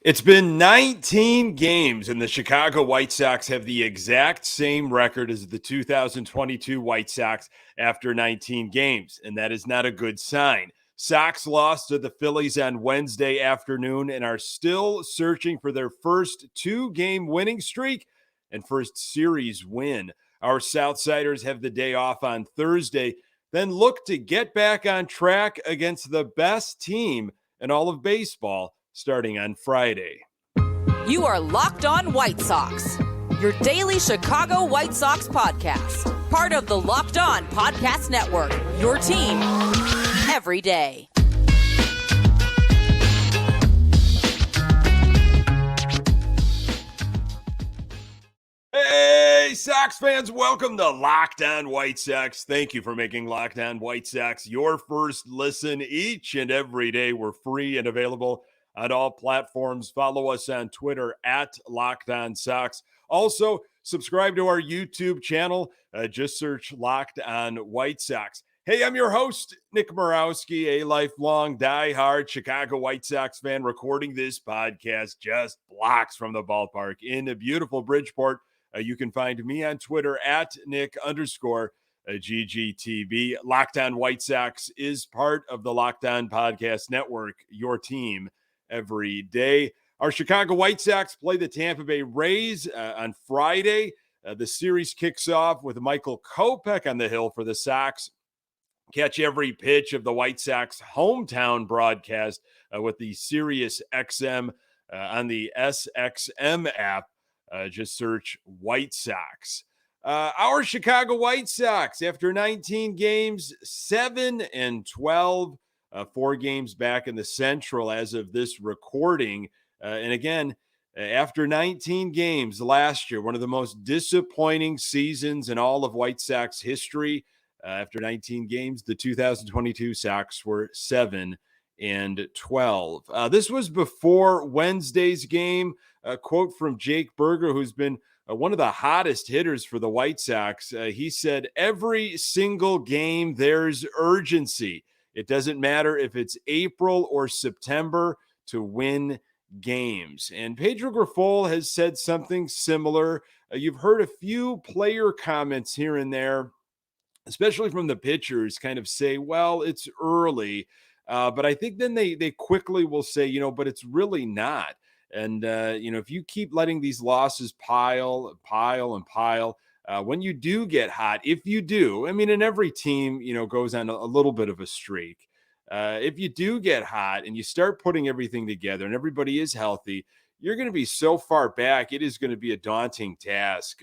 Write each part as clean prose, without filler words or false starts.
It's been 19 games, and the Chicago White Sox have the exact same record as the 2022 White Sox after 19 games, and that is not a good sign. Sox lost to the Phillies on Wednesday afternoon and are still searching for their first two-game winning streak and first series win. Our Southsiders have the day off on Thursday, then look to get back on track against the best team in all of baseball starting on Friday. You are Locked On White Sox, your daily Chicago White Sox podcast. Part of the Locked On Podcast Network, your team every day. Hey, Sox fans, welcome to Locked On White Sox. Thank you for making Locked On White Sox your first listen each and every day. We're free and available on all platforms. Follow us on Twitter at Locked On Sox. Also, subscribe to our YouTube channel. Just search Locked On White Sox. Hey, I'm your host, Nick Morawski, a lifelong diehard Chicago White Sox fan, recording this podcast just blocks from the ballpark in a beautiful Bridgeport. You can find me on Twitter at Nick_GGTV. Locked On White Sox is part of the Locked On Podcast Network, your team every day. Our Chicago White Sox play the Tampa Bay Rays on Friday. The series kicks off with Michael Kopech on the hill for the Sox. Catch every pitch of the White Sox hometown broadcast with the Sirius XM on the SXM app. Just search White Sox. Our Chicago White Sox, after 19 games, 7-12, 4 games back in the Central as of this recording. And again, after 19 games last year, one of the most disappointing seasons in all of White Sox history. After 19 games, the 2022 Sox were 7-12. This was before Wednesday's game. A quote from Jake Berger, who's been one of the hottest hitters for the White Sox. He said, "Every single game, there's urgency. It doesn't matter if it's April or September to win games." And Pedro Grifol has said something similar. You've heard a few player comments here and there, especially from the pitchers, kind of say, well, it's early. But I think then they quickly will say, but it's really not. And, if you keep letting these losses pile, when you do get hot, if you do, and every team, goes on a little bit of a streak. If you do get hot and you start putting everything together and everybody is healthy, you're going to be so far back. It is going to be a daunting task.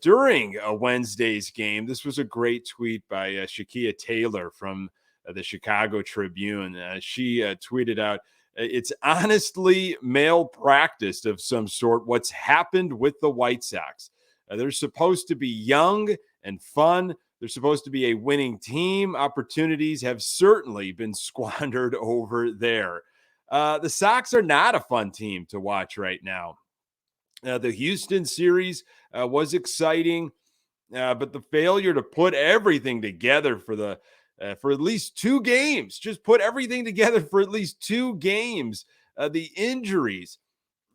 During Wednesday's game, this was a great tweet by Shakia Taylor from the Chicago Tribune. She tweeted out, "It's honestly malpractice of some sort what's happened with the White Sox. They're supposed to be young and fun. They're supposed to be a winning team. Opportunities have certainly been squandered over there." The Sox are not a fun team to watch right now. The Houston series was exciting, but the failure to put everything together for at least 2 games, just put everything together for at least 2 games. The injuries,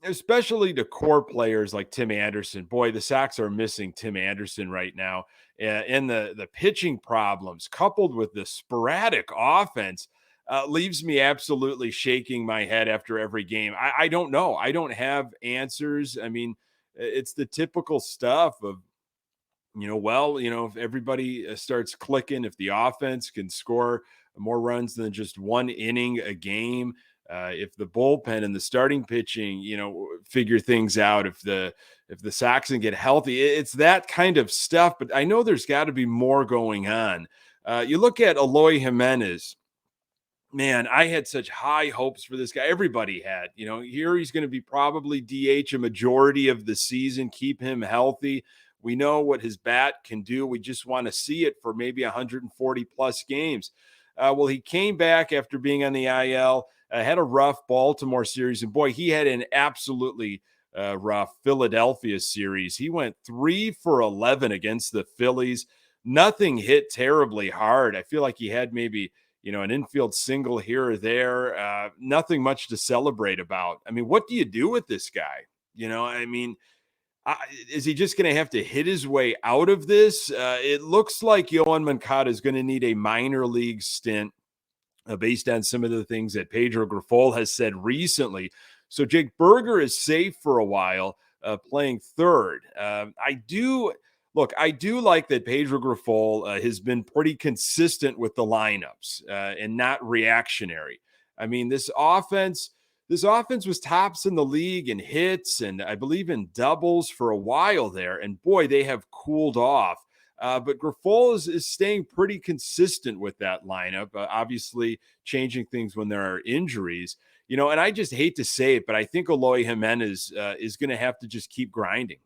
especially to core players like Tim Anderson. Boy, the Sox are missing Tim Anderson right now. And the pitching problems coupled with the sporadic offense leaves me absolutely shaking my head after every game. I don't know. I don't have answers. It's the typical stuff of, if everybody starts clicking, if the offense can score more runs than just 1 inning a game, if the bullpen and the starting pitching, figure things out, if the Sox can get healthy, it's that kind of stuff. But I know there's got to be more going on. You look at Eloy Jimenez. Man, I had such high hopes for this guy. Everybody had, here he's going to be probably DH a majority of the season, keep him healthy. We know what his bat can do. We just want to see it for maybe 140 plus games. Well, he came back after being on the IL, had a rough Baltimore series. And boy, he had an absolutely rough Philadelphia series. He went 3 for 11 against the Phillies. Nothing hit terribly hard. I feel like he had maybe an infield single here or there, nothing much to celebrate about. I mean, what do you do with this guy? I mean, is he just going to have to hit his way out of this? It looks like Yohan Moncada is going to need a minor league stint based on some of the things that Pedro Grifol has said recently. So Jake Burger is safe for a while, playing third. I do like that Pedro Grifol has been pretty consistent with the lineups and not reactionary. I mean, this offense was tops in the league in hits and I believe in doubles for a while there. And boy, they have cooled off. But Grifol is staying pretty consistent with that lineup, obviously changing things when there are injuries. And I just hate to say it, but I think Eloy Jimenez is going to have to just keep grinding,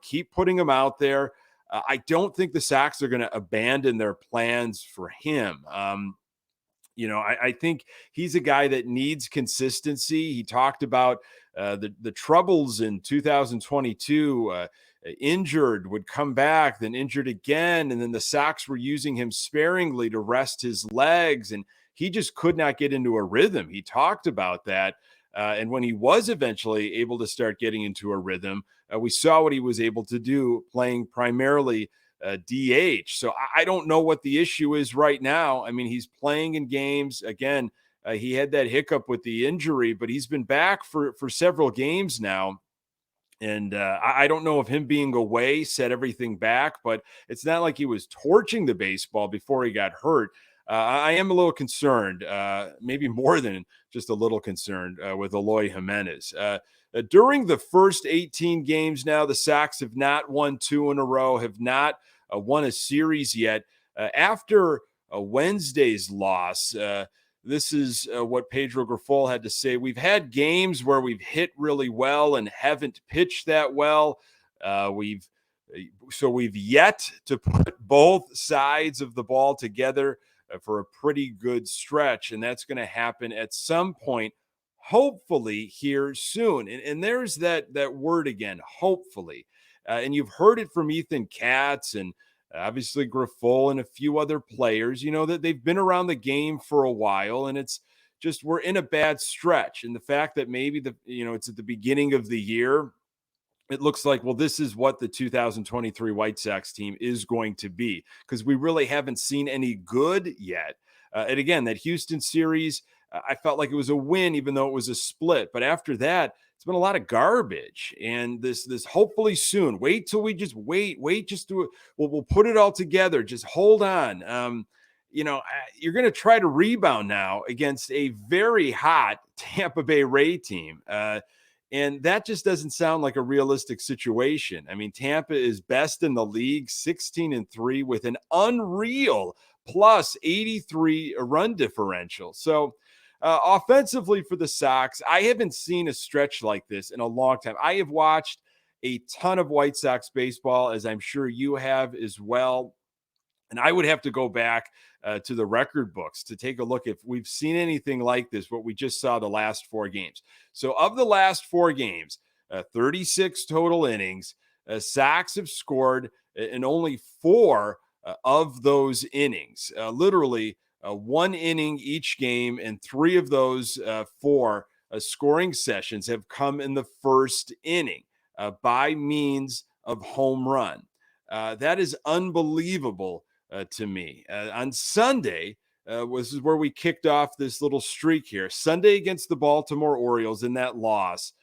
keep putting him out there. I don't think the Sox are going to abandon their plans for him. I think he's a guy that needs consistency. He talked about the troubles in 2022, injured, would come back, then injured again. And then the Sox were using him sparingly to rest his legs. And he just could not get into a rhythm. He talked about that. And when he was eventually able to start getting into a rhythm, we saw what he was able to do playing primarily DH. So I don't know what the issue is right now. I mean, he's playing in games. Again, he had that hiccup with the injury, but he's been back for several games now. And I don't know if him being away set everything back, but it's not like he was torching the baseball before he got hurt. I am a little concerned, maybe more than just a little concerned with Eloy Jimenez. During the first 18 games now, the Sox have not won 2 in a row, have not won a series yet. After Wednesday's loss, this is what Pedro Grifol had to say. We've had games where we've hit really well and haven't pitched that well. We've yet to put both sides of the ball together for a pretty good stretch, and that's going to happen at some point, hopefully here soon. And there's that word again, hopefully. And you've heard it from Ethan Katz and obviously Grifol and a few other players, that they've been around the game for a while, and it's just we're in a bad stretch. And the fact that maybe it's at the beginning of the year, it looks like, well, this is what the 2023 White Sox team is going to be, because we really haven't seen any good yet. And again, that Houston series, I felt like it was a win, even though it was a split. But after that, it's been a lot of garbage. And this hopefully soon. Wait till we just wait. Just do it. We'll put it all together. Just hold on. You're going to try to rebound now against a very hot Tampa Bay Ray team. And that just doesn't sound like a realistic situation. I mean, Tampa is best in the league, 16-3 with an unreal plus 83 run differential. So offensively for the Sox, I haven't seen a stretch like this in a long time. I have watched a ton of White Sox baseball, as I'm sure you have as well. And I would have to go back to the record books to take a look if we've seen anything like this, what we just saw the last 4 games. So of the last 4 games, 36 total innings, Sox have scored in only 4 of those innings, literally 1 inning each game, and 3 of those 4 scoring sessions have come in the first inning by means of home run. That is unbelievable to me. On Sunday, this is where we kicked off this little streak here. Sunday against the Baltimore Orioles in that loss,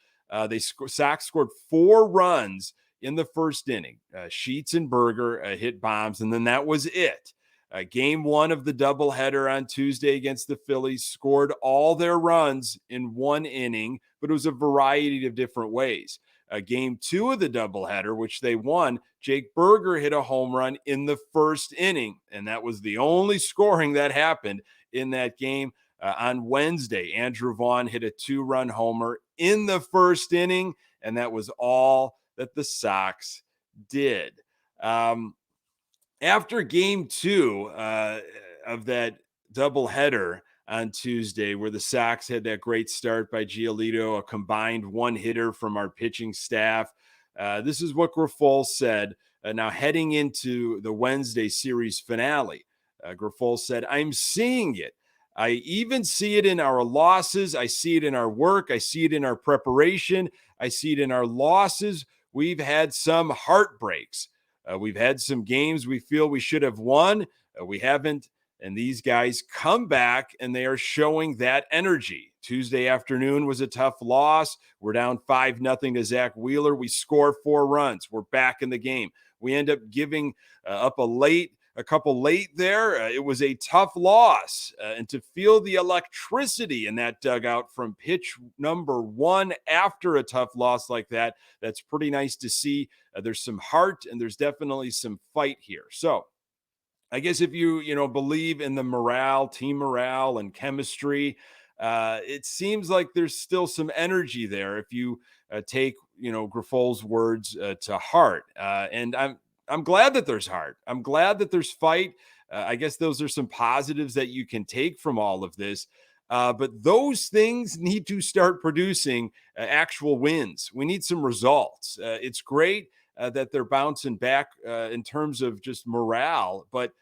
Sox scored 4 runs in the first inning. Sheets and Berger hit bombs, and then that was it. Game 1 of the doubleheader on Tuesday against the Phillies scored all their runs in 1 inning, but it was a variety of different ways. Game 2 of the doubleheader, which they won, Jake Burger hit a home run in the first inning, and that was the only scoring that happened in that game. On Wednesday, Andrew Vaughn hit a 2-run homer in the first inning, and that was all that the Sox did. After game 2 of that doubleheader on Tuesday, where the Sox had that great start by Giolito, a combined 1-hitter from our pitching staff, this is what Grifol said. Now heading into the Wednesday series finale, Grifol said, "I'm seeing it. I even see it in our losses. I see it in our work. I see it in our preparation. I see it in our losses. We've had some heartbreaks. We've had some games we feel we should have won. We haven't. And these guys come back and they are showing that energy. Tuesday afternoon was a tough loss. We're down 5-0 to Zach Wheeler. We score 4 runs. We're back in the game. We end up giving up a couple late there. It was a tough loss. And to feel the electricity in that dugout from pitch number 1 after a tough loss like that, that's pretty nice to see. There's some heart and there's definitely some fight here. So I guess if you believe in the team morale and chemistry, it seems like there's still some energy there if you take, Griffol's words to heart. And I'm glad that there's heart. I'm glad that there's fight. I guess those are some positives that you can take from all of this. But those things need to start producing actual wins. We need some results. It's great that they're bouncing back in terms of just morale, but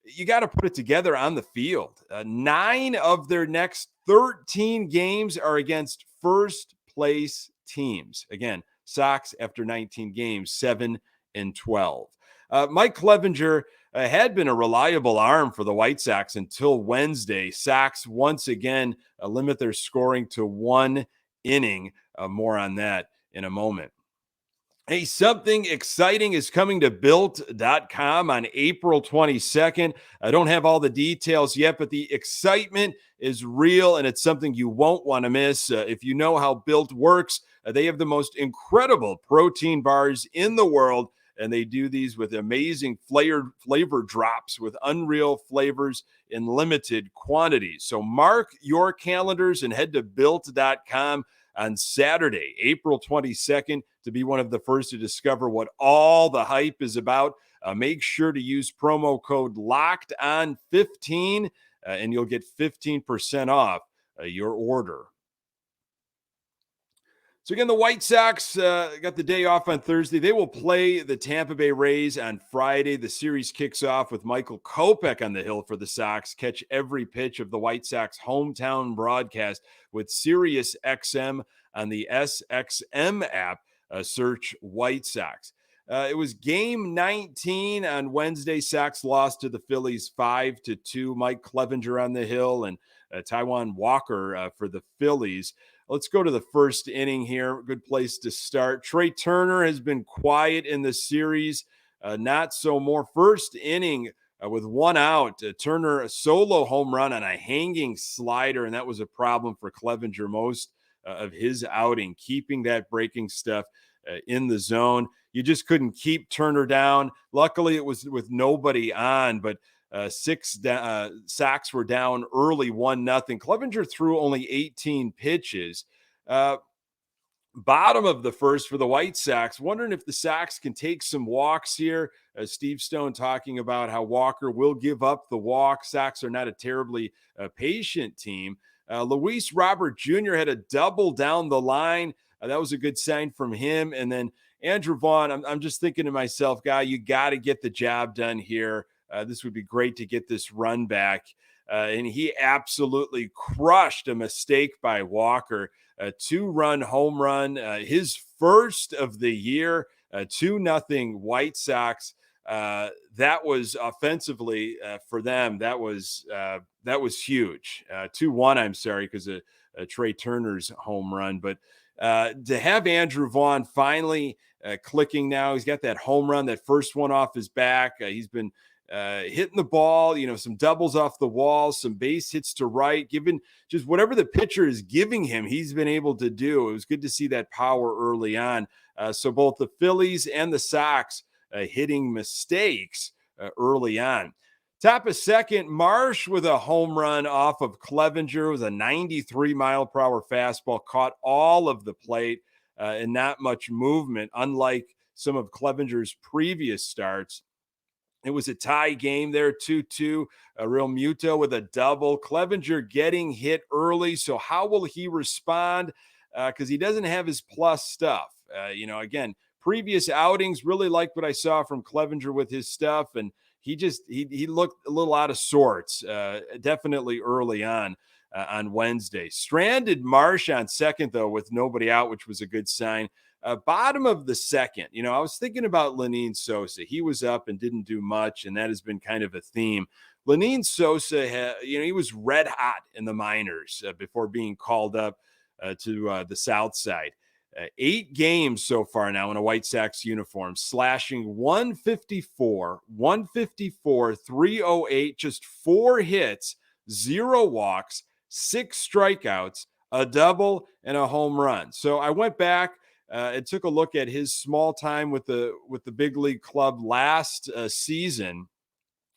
you got to put it together on the field. 9 of their next 13 games are against first place teams. Again, Sox after 19 games, 7-12. Mike Clevinger had been a reliable arm for the White Sox until Wednesday. Sox once again limit their scoring to 1 inning. More on that in a moment. Hey, something exciting is coming to Built.com on April 22nd. I don't have all the details yet, but the excitement is real, and it's something you won't want to miss. If you know how Built works, they have the most incredible protein bars in the world, and they do these with amazing flavor drops with unreal flavors in limited quantities. So mark your calendars and head to Built.com on Saturday, April 22nd, to be one of the first to discover what all the hype is about. Make sure to use promo code LOCKEDON15, and you'll get 15% off your order. So again, the White Sox got the day off on Thursday. They will play the Tampa Bay Rays on Friday. The series kicks off with Michael Kopech on the hill for the Sox. Catch every pitch of the White Sox hometown broadcast with Sirius XM on the SXM app. Search White Sox. It was game 19 on Wednesday. Sox lost to the Phillies 5-2. Mike Clevinger on the hill and Taijuan Walker for the Phillies. Let's go to the first inning here. Good place to start. Trey Turner has been quiet in the series. Not so more. First inning with 1 out. Turner, a solo home run on a hanging slider, and that was a problem for Clevinger most of his outing, keeping that breaking stuff in the zone. You just couldn't keep Turner down. Luckily, it was with nobody on, but Sox were down early 1-0. Clevinger threw only 18 pitches. Bottom of the first for the White Sox. Wondering if the Sox can take some walks here. Steve Stone talking about how Walker will give up the walk. Sox are not a terribly patient team. Luis Robert Jr. had a double down the line. That was a good sign from him. And then Andrew Vaughn, I'm just thinking to myself, guy, you got to get the job done here. This would be great to get this run back. And he absolutely crushed a mistake by Walker. A 2-run home run, his first of the year, 2-0 White Sox. That was offensively for them. That was huge. 2-1, I'm sorry, because of Trey Turner's home run. But to have Andrew Vaughn finally clicking now, he's got that home run, that first one off his back. He's been hitting the ball, some doubles off the wall, some base hits to right, given just whatever the pitcher is giving him, he's been able to do. It was good to see that power early on. So both the Phillies and the Sox hitting mistakes early on. Top of second, Marsh with a home run off of Clevinger. It was a 93-mile-per-hour fastball, caught all of the plate and not much movement, unlike some of Clevinger's previous starts. It was a tie game there, 2-2. Real Muto with a double. Clevinger getting hit early. So how will he respond? Because he doesn't have his plus stuff. Again, previous outings, really like what I saw from Clevinger with his stuff. And, he looked a little out of sorts, definitely early on Wednesday. Stranded Marsh on second, though, with nobody out, which was a good sign. Bottom of the second, I was thinking about Lenyn Sosa. He was up and didn't do much, and that has been kind of a theme. Lenyn Sosa, he was red hot in the minors before being called up to the South Side. 8 games so far now in a White Sox uniform, slashing 154, 308, just 4 hits, 0 walks, 6 strikeouts, a double, and a home run. So I went back and took a look at his small time with the big league club last season,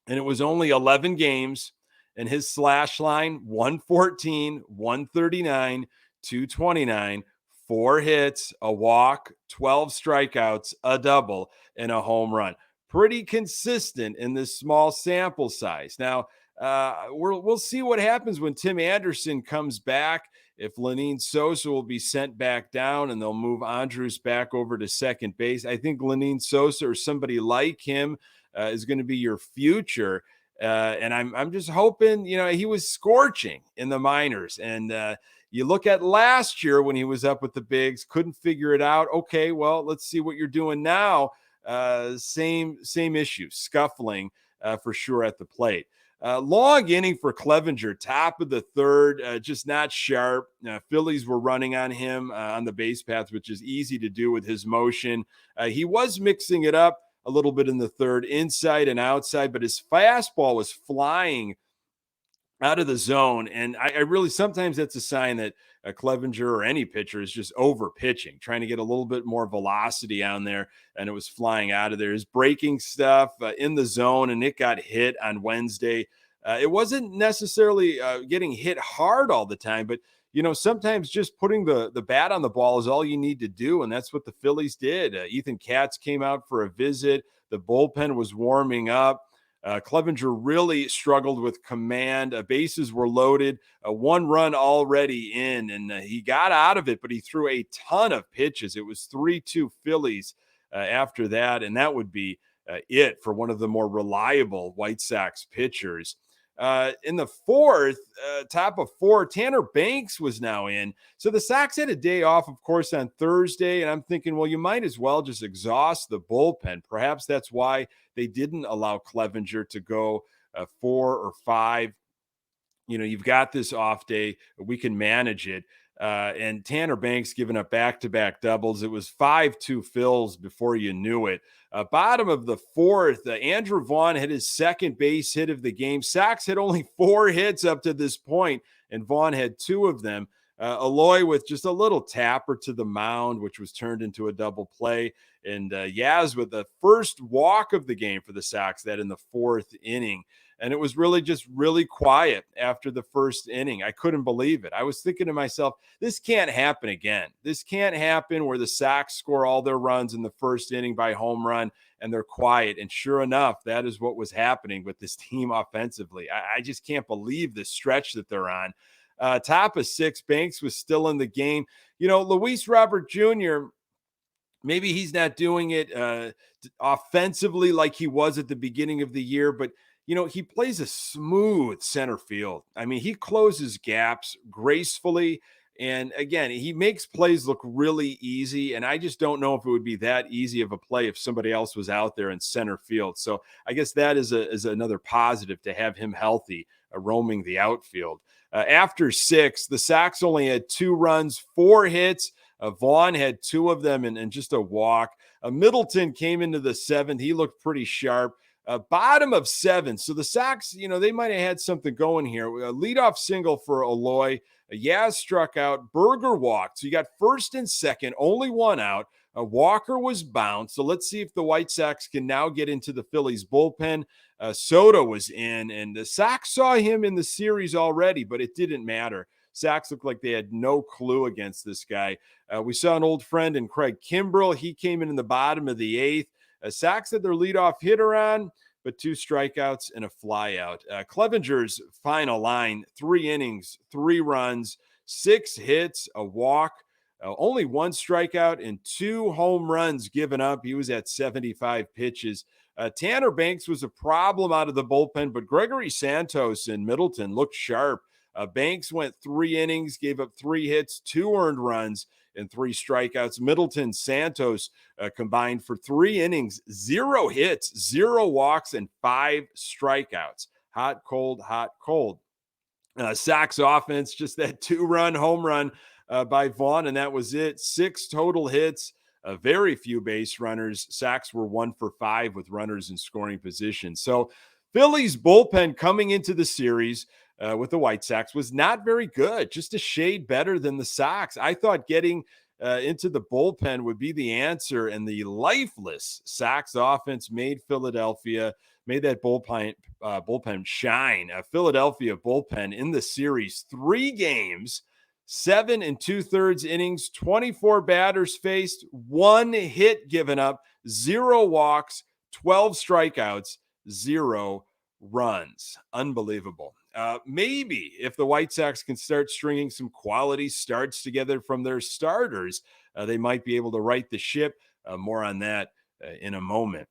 and it was only 11 games, and his slash line 114, 139, 229, 4 hits, a walk, 12 strikeouts, a double, and a home run. Pretty consistent in this small sample size. Now, we'll see what happens when Tim Anderson comes back. If Lenyn Sosa will be sent back down and they'll move Andrus back over to second base, I think Lenyn Sosa or somebody like him is going to be your future. And I'm just hoping, he was scorching in the minors. And you look at last year when he was up with the bigs, couldn't figure it out. Okay, well, let's see what you're doing now. Same issue, scuffling for sure at the plate. Long inning for Clevinger, top of the third, just not sharp. Phillies were running on him on the base path, which is easy to do with his motion. He was mixing it up a little bit in the third, inside and outside, but his fastball was flying out of the zone. And I really, sometimes that's a sign that Clevinger or any pitcher is just over pitching, trying to get a little bit more velocity on there. And it was flying out of there. His breaking stuff in the zone, and it got hit on Wednesday. It wasn't necessarily getting hit hard all the time, but sometimes just putting the bat on the ball is all you need to do. And that's what the Phillies did. Ethan Katz came out for a visit. The bullpen was warming up. Clevinger really struggled with command. Bases were loaded, 1 run already in, and he got out of it, but he threw a ton of pitches. It was 3-2 Phillies after that, and that would be it for one of the more reliable White Sox pitchers. In the fourth, top of 4, Tanner Banks was now in. So the Sox had a day off, of course, on Thursday, and I'm thinking, well, you might as well just exhaust the bullpen. Perhaps that's why they didn't allow Clevinger to go 4 or 5. You've got this off day. We can manage it. And Tanner Banks giving up back-to-back doubles. It was 5-2 Phils before you knew it. Bottom of the fourth, Andrew Vaughn had his second base hit of the game. Sox had only 4 hits up to this point, and Vaughn had 2 of them. Eloy with just a little tapper to the mound, which was turned into a double play. And Yaz with the first walk of the game for the Sox, that in the 4th inning. And it was really quiet after the first inning. I couldn't believe it. I was thinking to myself, this can't happen again. This can't happen where the Sox score all their runs in the first inning by home run and they're quiet. And sure enough, that is what was happening with this team offensively. I just can't believe the stretch that they're on. Top of 6, Banks was still in the game. Luis Robert Jr., maybe he's not doing it offensively like he was at the beginning of the year, but he plays a smooth center field. I mean, he closes gaps gracefully. And again, he makes plays look really easy. And I just don't know if it would be that easy of a play if somebody else was out there in center field. So I guess that is another positive to have him healthy, roaming the outfield. After 6, the Sox only had 2 runs, 4 hits. Vaughn had 2 of them and just a walk. Middleton came into the 7th. He looked pretty sharp. Bottom of 7. So the Sox, they might have had something going here. A leadoff single for Eloy. Yaz struck out. Berger walked. So you got first and second, only 1 out. Walker was bounced. So let's see if the White Sox can now get into the Phillies bullpen. Soto was in, and the Sox saw him in the series already, but it didn't matter. Sox looked like they had no clue against this guy. We saw an old friend in Craig Kimbrell. He came in the bottom of the 8th. Sox had their leadoff hitter on, but 2 strikeouts and a flyout. Clevinger's final line, 3 innings, 3 runs, 6 hits, a walk, only 1 strikeout and 2 home runs given up. He was at 75 pitches. Tanner Banks was a problem out of the bullpen, but Gregory, Santos, and Middleton looked sharp. Banks went 3 innings, gave up 3 hits, 2 earned runs, and 3 strikeouts. Middleton, Santos combined for 3 innings, 0 hits, 0 walks, and 5 strikeouts. Hot, cold, hot, cold. Sox offense, just that 2-run home run by Vaughn, and that was it. 6 total hits, very few base runners. Sox were 1 for 5 with runners in scoring position. So Phillies bullpen coming into the series with the White Sox was not very good, just a shade better than the Sox. I thought getting into the bullpen would be the answer, and the lifeless Sox offense made that bullpen shine. Philadelphia bullpen in the series, 3 games, 7 2/3 innings, 24 batters faced, 1 hit given up, 0 walks, 12 strikeouts, 0 runs. Unbelievable. Maybe if the White Sox can start stringing some quality starts together from their starters, they might be able to right the ship. More on that in a moment.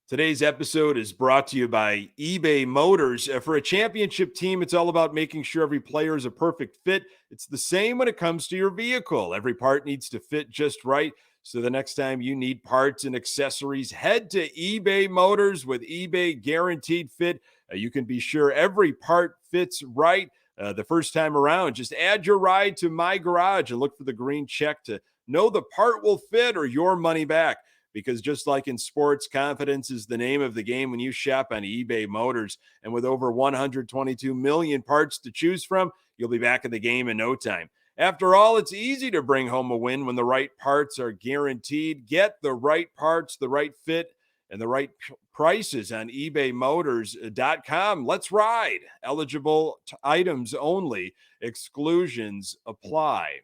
Today's episode is brought to you by eBay Motors. For a championship team, it's all about making sure every player is a perfect fit. It's the same when it comes to your vehicle. Every part needs to fit just right. So the next time you need parts and accessories, head to eBay Motors with eBay Guaranteed Fit. You can be sure every part fits right the first time around. Just add your ride to My Garage and look for the green check to know the part will fit or your money back. Because just like in sports, confidence is the name of the game when you shop on eBay Motors. And with over 122 million parts to choose from, you'll be back in the game in no time. After all, it's easy to bring home a win when the right parts are guaranteed. Get the right parts, the right fit, and the right prices on ebaymotors.com. Let's ride. Eligible items only. Exclusions apply.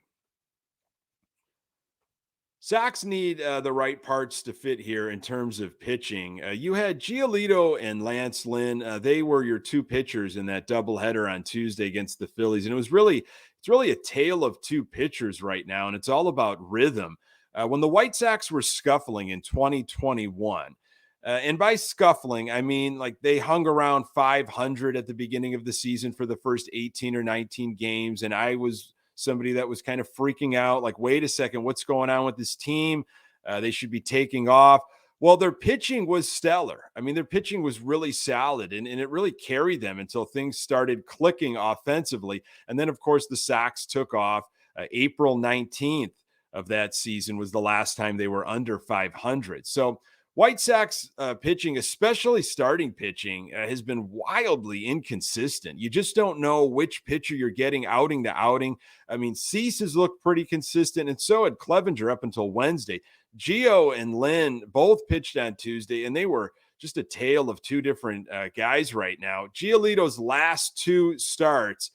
Sox need the right parts to fit here in terms of pitching. You had Giolito and Lance Lynn. They were your 2 pitchers in that doubleheader on Tuesday against the Phillies. And it's really a tale of 2 pitchers right now, and it's all about rhythm. When the White Sox were scuffling in 2021, and by scuffling, I mean like they hung around 500 at the beginning of the season for the first 18 or 19 games, and I was somebody that was kind of freaking out, like, wait a second, what's going on with this team? They should be taking off. Well, their pitching was stellar. I mean, their pitching was really solid, and it really carried them until things started clicking offensively. And then, of course, the Sox took off. April 19th of that season was the last time they were under 500. So White Sox pitching, especially starting pitching, has been wildly inconsistent. You just don't know which pitcher you're getting outing to outing. I mean, Cease has looked pretty consistent, and so had Clevinger up until Wednesday. Gio and Lynn both pitched on Tuesday, and they were just a tale of 2 different guys right now. Giolito's last 2 starts,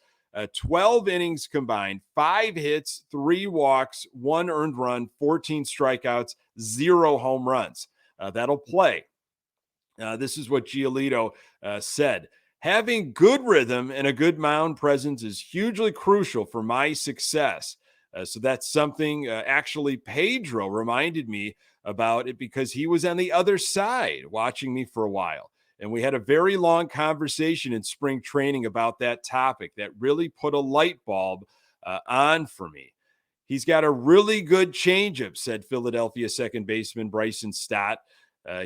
12 innings combined, 5 hits, 3 walks, 1 earned run, 14 strikeouts, 0 home runs. That'll play. This is what Giolito said. Having good rhythm and a good mound presence is hugely crucial for my success. So that's something actually Pedro reminded me about it because he was on the other side watching me for a while. And we had a very long conversation in spring training about that topic that really put a light bulb on for me. He's got a really good changeup, said Philadelphia second baseman Bryson Stott.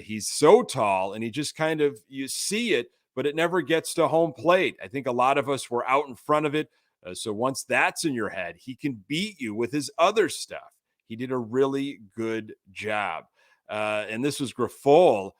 He's so tall, and he just kind of, you see it, but it never gets to home plate. I think a lot of us were out in front of it. So once that's in your head, he can beat you with his other stuff. He did a really good job. And this was Grifol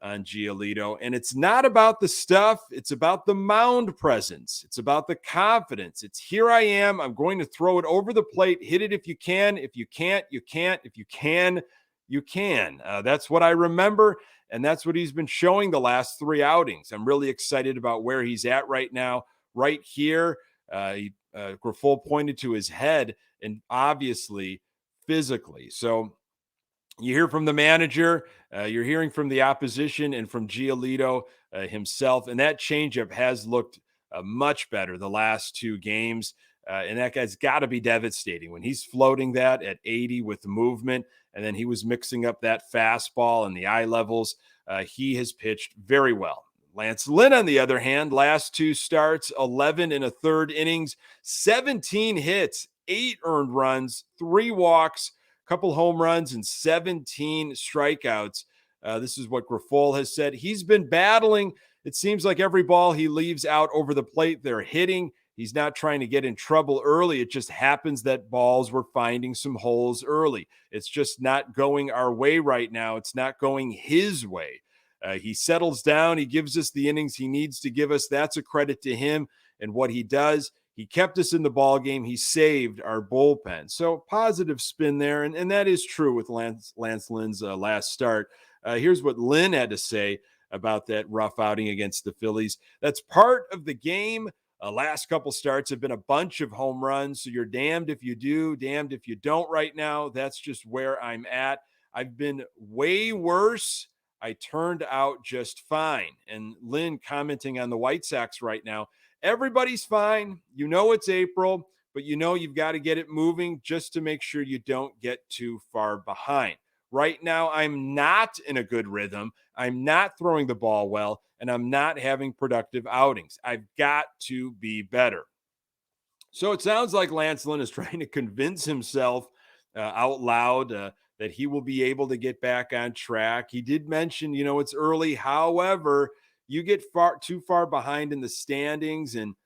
on Giolito. And it's not about the stuff. It's about the mound presence. It's about the confidence. It's here I am. I'm going to throw it over the plate. Hit it if you can. If you can't, you can't. If you can, you can. That's what I remember. And that's what he's been showing the last 3 outings. I'm really excited about where he's at right now. Right here, Grifol pointed to his head and obviously physically. So you hear from the manager, you're hearing from the opposition and from Giolito himself. And that changeup has looked much better the last 2 games. And that guy's got to be devastating when he's floating that at 80 with the movement. And then he was mixing up that fastball and the eye levels. He has pitched very well. Lance Lynn, on the other hand, last 2 starts, 11 and a third innings, 17 hits, 8 earned runs, 3 walks, a couple home runs, and 17 strikeouts. This is what Grifol has said. He's been battling. It seems like every ball he leaves out over the plate, they're hitting. He's not trying to get in trouble early. It just happens that balls were finding some holes early. It's just not going our way right now. It's not going his way. He settles down. He gives us the innings he needs to give us. That's a credit to him and what he does. He kept us in the ball game. He saved our bullpen. So positive spin there. And that is true with Lance Lynn's last start. Here's what Lynn had to say about that rough outing against the Phillies. That's part of the game. Last couple starts have been a bunch of home runs. So you're damned if you do, damned if you don't right now. That's just where I'm at. I've been way worse. I turned out just fine. And Lynn commenting on the White Sox right now. Everybody's fine. You know it's April, but you know you've got to get it moving just to make sure you don't get too far behind. Right now, I'm not in a good rhythm. I'm not throwing the ball well, and I'm not having productive outings. I've got to be better. So it sounds like Lance Lynn is trying to convince himself out loud that he will be able to get back on track. He did mention, it's early. However, you get too far behind in the standings, and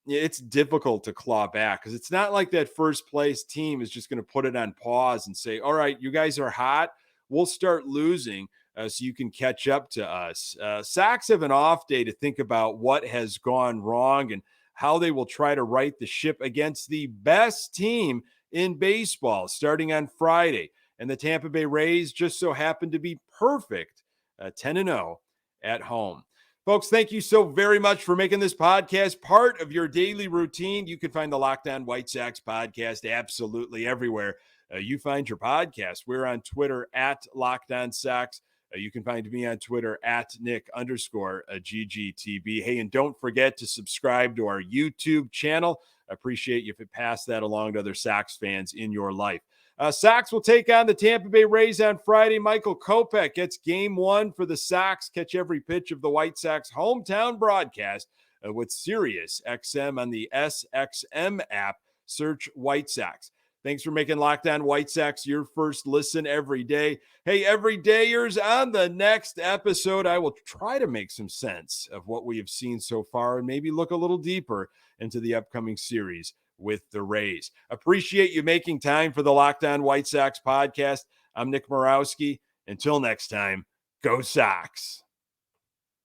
it's difficult to claw back because it's not like that first place team is just going to put it on pause and say, all right, you guys are hot. We'll start losing so you can catch up to us. Sox have an off day to think about what has gone wrong and how they will try to right the ship against the best team in baseball starting on Friday. And the Tampa Bay Rays just so happen to be perfect, 10-0 at home. Folks, thank you so very much for making this podcast part of your daily routine. You can find the Locked On White Sox podcast absolutely everywhere you find your podcast. We're on Twitter at Locked On Sox. You can find me on Twitter at Nick_GGTB. Hey, and don't forget to subscribe to our YouTube channel. I appreciate you if you pass that along to other Sox fans in your life. Sox will take on the Tampa Bay Rays on Friday. Michael Kopech gets game 1 for the Sox. Catch every pitch of the White Sox hometown broadcast with Sirius XM on the SXM app. Search White Sox. Thanks for making Locked On White Sox your first listen every day. Hey, everydayers, on the next episode, I will try to make some sense of what we have seen so far and maybe look a little deeper into the upcoming series with the Rays. Appreciate you making time for the Locked On White Sox podcast. I'm Nick Morawski. Until next time, go Sox.